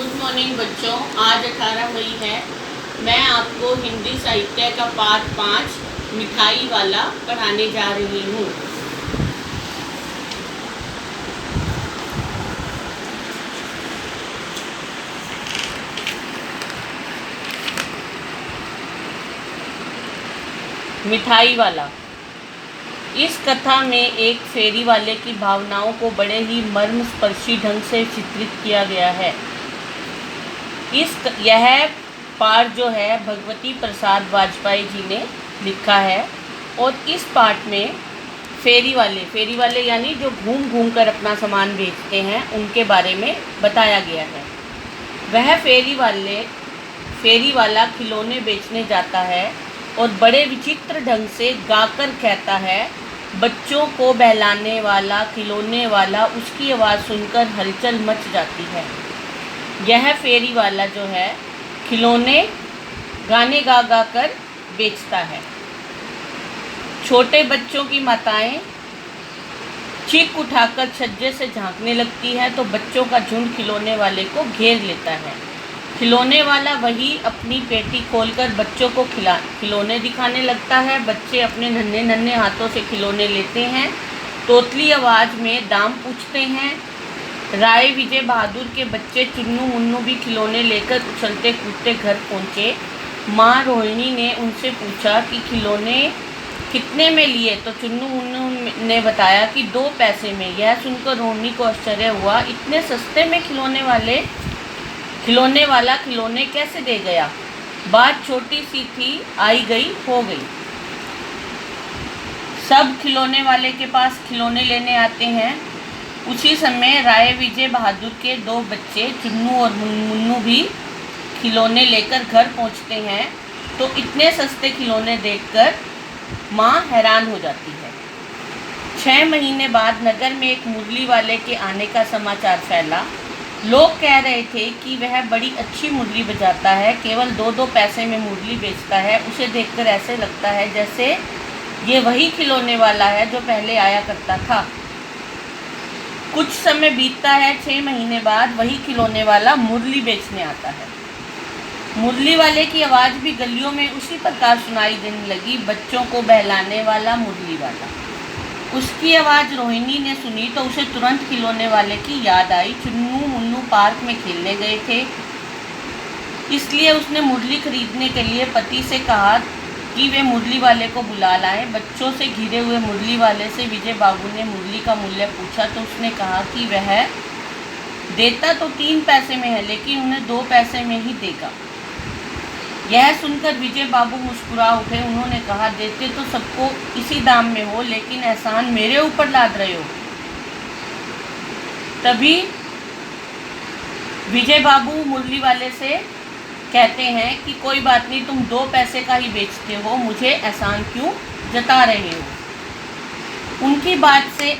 Good morning बच्चों। आज 18 मई है। मैं आपको हिंदी साहित्य का पाठ 5 मिठाई वाला पढ़ाने जा रही हूँ। मिठाई वाला। इस कथा में एक फेरी वाले की भावनाओं को बड़े ही मर्मस्पर्शी ढंग से चित्रित किया गया है। यह पाठ जो है भगवती प्रसाद वाजपेयी जी ने लिखा है और इस पाठ में फेरी वाले यानी जो घूम घूम कर अपना सामान बेचते हैं उनके बारे में बताया गया है। वह फेरी वाला खिलौने बेचने जाता है और बड़े विचित्र ढंग से गाकर कहता है, बच्चों को बहलाने वाला खिलौने वाला। उसकी आवाज़ सुनकर हलचल मच जाती है। यह फेरी वाला जो है खिलौने गाने गा गा कर बेचता है। छोटे बच्चों की माताएं चीख उठाकर छज्जे से झांकने लगती है तो बच्चों का झुंड खिलौने वाले को घेर लेता है। खिलौने वाला वही अपनी पेटी खोलकर बच्चों को खिलौने दिखाने लगता है। बच्चे अपने नन्हे नन्हे हाथों से खिलौने लेते हैं, तोतली आवाज़ में दाम पूछते हैं। राय विजय बहादुर के बच्चे चुन्नू मुन्नू भी खिलौने लेकर उछलते कूदते घर पहुँचे। माँ रोहिणी ने उनसे पूछा कि खिलौने कितने में लिए, तो चुन्नू मुन्नू ने बताया कि 2 पैसे में। यह सुनकर रोहिणी को आश्चर्य हुआ, इतने सस्ते में खिलौने वाला खिलौने कैसे दे गया। बात छोटी सी थी, आई गई हो गई। सब खिलौने वाले के पास खिलौने लेने आते हैं। उसी समय राय विजय बहादुर के 2 बच्चे चुन्नू और मुन्नू भी खिलौने लेकर घर पहुंचते हैं तो इतने सस्ते खिलौने देखकर माँ हैरान हो जाती है। 6 महीने बाद नगर में एक मुरली वाले के आने का समाचार फैला। लोग कह रहे थे कि वह बड़ी अच्छी मुरली बजाता है, केवल 2-2 पैसे में मुरली बेचता है। उसे देखकर ऐसे लगता है जैसे ये वही खिलौने वाला है जो पहले आया करता था। कुछ समय बीतता है। 6 महीने बाद वही खिलौने वाला मुरली बेचने आता है। मुरली वाले की आवाज़ भी गलियों में उसी प्रकार सुनाई देने लगी, बच्चों को बहलाने वाला मुरली वाला। उसकी आवाज़ रोहिणी ने सुनी तो उसे तुरंत खिलौने वाले की याद आई। चुन्नू मुन्नू पार्क में खेलने गए थे, इसलिए उसने मुरली खरीदने के लिए पति से कहा कि वे मुरली वाले को बुला लाएं। बच्चों से घिरे हुए मुरली वाले से विजय बाबू ने मुरली का मूल्य पूछा तो उसने कहा कि वह देता तो 3 पैसे में है, लेकिन उन्हें 2 पैसे में ही देगा। यह सुनकर विजय बाबू मुस्कुरा उठे। उन्होंने कहा, देते तो सबको इसी दाम में हो, लेकिन एहसान मेरे ऊपर लाद रहे हो। तभी विजय बाबू मुरली वाले से कहते हैं कि कोई बात नहीं, तुम 2 पैसे का ही बेचते हो, मुझे एहसान क्यों जता रहे हो। उनकी बात से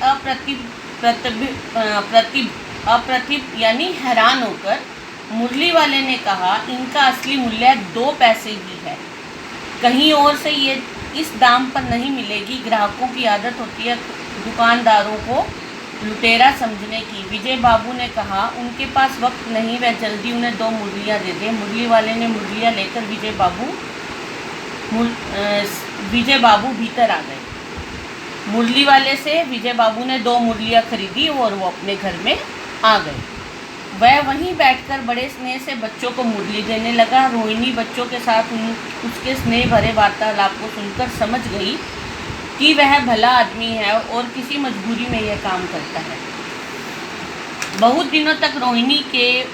अप्रतिभ यानी हैरान होकर मुरली वाले ने कहा, इनका असली मूल्य 2 पैसे ही है, कहीं और से ये इस दाम पर नहीं मिलेगी। ग्राहकों की आदत होती है दुकानदारों को लुटेरा समझने की। विजय बाबू ने कहा, उनके पास वक्त नहीं, वह जल्दी उन्हें 2 मुरलियाँ दे दें। मुरली वाले ने मुरलियाँ लेकर विजय बाबू भीतर आ गए। मुरली वाले से विजय बाबू ने 2 मुरलियाँ खरीदी और वो अपने घर में आ गए। वह वहीं बैठकर बड़े स्नेह से बच्चों को मुरली देने लगा। रोहिणी बच्चों के साथ उसके स्नेह भरे वार्तालाप को सुनकर समझ गई कि वह भला आदमी है और किसी मजबूरी में यह काम करता है। बहुत दिनों तक रोहिणी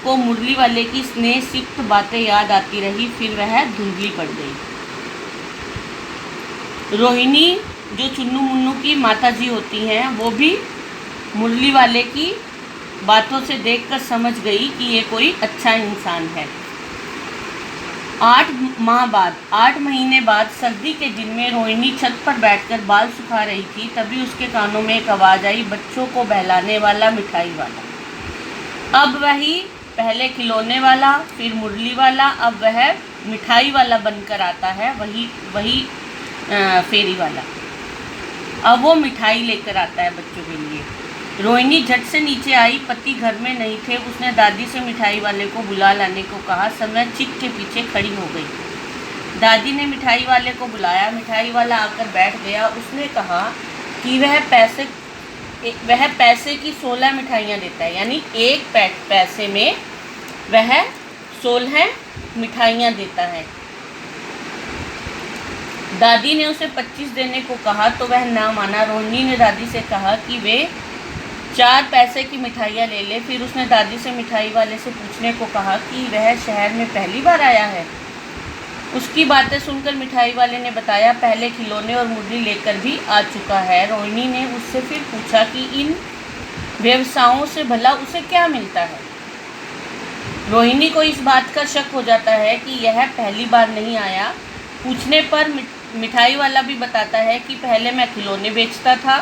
को मुरली वाले की स्नेह सिक्त बातें याद आती रही, फिर वह धुंधली पड़ गई। रोहिणी जो चुन्नू मुन्नू की माताजी होती हैं, वो भी मुरली वाले की बातों से देखकर समझ गई कि ये कोई अच्छा इंसान है। 8 महीने बाद सर्दी के दिन में रोहिणी छत पर बैठकर बाल सुखा रही थी। तभी उसके कानों में एक आवाज़ आई, बच्चों को बहलाने वाला मिठाई वाला। अब वही पहले खिलौने वाला, फिर मुरली वाला, अब वह मिठाई वाला बनकर आता है। वही फेरी वाला अब वो मिठाई लेकर आता है बच्चों के लिए। रोहिणी झट से नीचे आई। पति घर में नहीं थे। उसने दादी से मिठाई वाले को बुला लाने को कहा। समय चिक के पीछे खड़ी हो गई। दादी ने मिठाई वाले को बुलाया। मिठाई वाला आकर बैठ गया। उसने कहा कि वह पैसे की 16 मिठाइयाँ देता है, यानी एक पैसे में वह 16 मिठाइयाँ देता है। दादी ने उसे 25 देने को कहा तो वह ना माना। रोहिणी ने दादी से कहा कि वे 4 पैसे की मिठाइयाँ ले ले। फिर उसने दादी से मिठाई वाले से पूछने को कहा कि वह शहर में पहली बार आया है। उसकी बातें सुनकर मिठाई वाले ने बताया पहले खिलौने और मुरली लेकर भी आ चुका है। रोहिणी ने उससे फिर पूछा कि इन व्यवसायों से भला उसे क्या मिलता है। रोहिणी को इस बात का शक हो जाता है कि यह पहली बार नहीं आया। पूछने पर मिठाई वाला भी बताता है कि पहले मैं खिलौने बेचता था,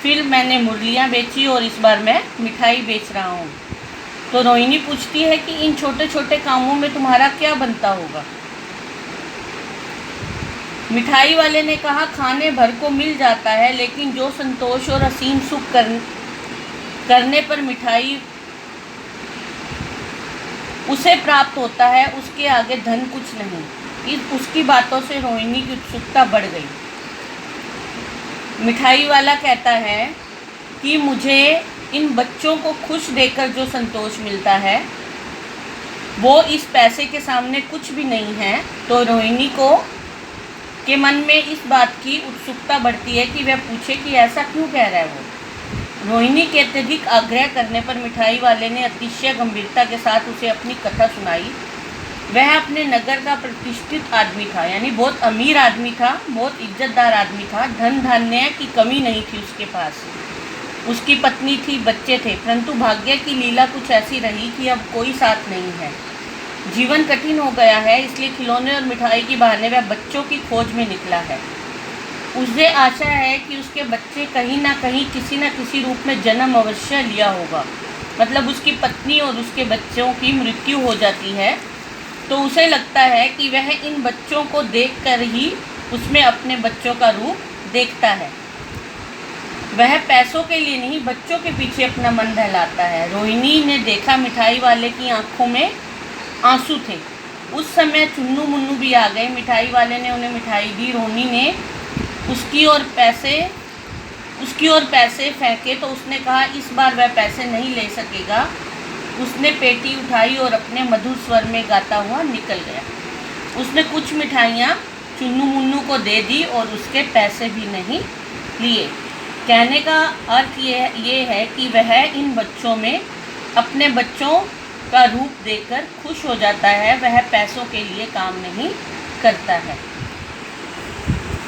फिर मैंने मुरलियाँ बेची और इस बार मैं मिठाई बेच रहा हूँ। तो रोहिणी पूछती है कि इन छोटे छोटे कामों में तुम्हारा क्या बनता होगा। मिठाई वाले ने कहा खाने भर को मिल जाता है, लेकिन जो संतोष और असीम सुख करने पर मिठाई उसे प्राप्त होता है, उसके आगे धन कुछ नहीं। उसकी बातों से रोहिणी की उत्सुकता बढ़ गई। मिठाई वाला कहता है कि मुझे इन बच्चों को खुश देखकर जो संतोष मिलता है वो इस पैसे के सामने कुछ भी नहीं है। तो रोहिणी के मन में इस बात की उत्सुकता बढ़ती है कि वह पूछे कि ऐसा क्यों कह रहा है वो। रोहिणी के अत्यधिक आग्रह करने पर मिठाई वाले ने अतिशय गंभीरता के साथ उसे अपनी कथा सुनाई। वह अपने नगर का प्रतिष्ठित आदमी था, यानी बहुत अमीर आदमी था, बहुत इज्जतदार आदमी था। धन धान्य की कमी नहीं थी उसके पास। उसकी पत्नी थी, बच्चे थे, परंतु भाग्य की लीला कुछ ऐसी रही कि अब कोई साथ नहीं है। जीवन कठिन हो गया है, इसलिए खिलौने और मिठाई के बहाने वह बच्चों की खोज में निकला है। उसे आशा है कि उसके बच्चे कहीं ना कहीं किसी न किसी रूप में जन्म अवश्य लिया होगा। मतलब उसकी पत्नी और उसके बच्चों की मृत्यु हो जाती है तो उसे लगता है कि वह इन बच्चों को देखकर ही उसमें अपने बच्चों का रूप देखता है। वह पैसों के लिए नहीं, बच्चों के पीछे अपना मन बहलाता है। रोहिणी ने देखा मिठाई वाले की आंखों में आंसू थे। उस समय चुन्नू मुन्नू भी आ गए। मिठाई वाले ने उन्हें मिठाई दी। रोहिणी ने उसकी ओर पैसे फेंके तो उसने कहा इस बार वह पैसे नहीं ले सकेगा। उसने पेटी उठाई और अपने मधुर स्वर में गाता हुआ निकल गया। उसने कुछ मिठाइयाँ चुन्नू मुन्नू को दे दी और उसके पैसे भी नहीं लिए। कहने का अर्थ ये है कि वह इन बच्चों में अपने बच्चों का रूप देखकर खुश हो जाता है। वह पैसों के लिए काम नहीं करता है।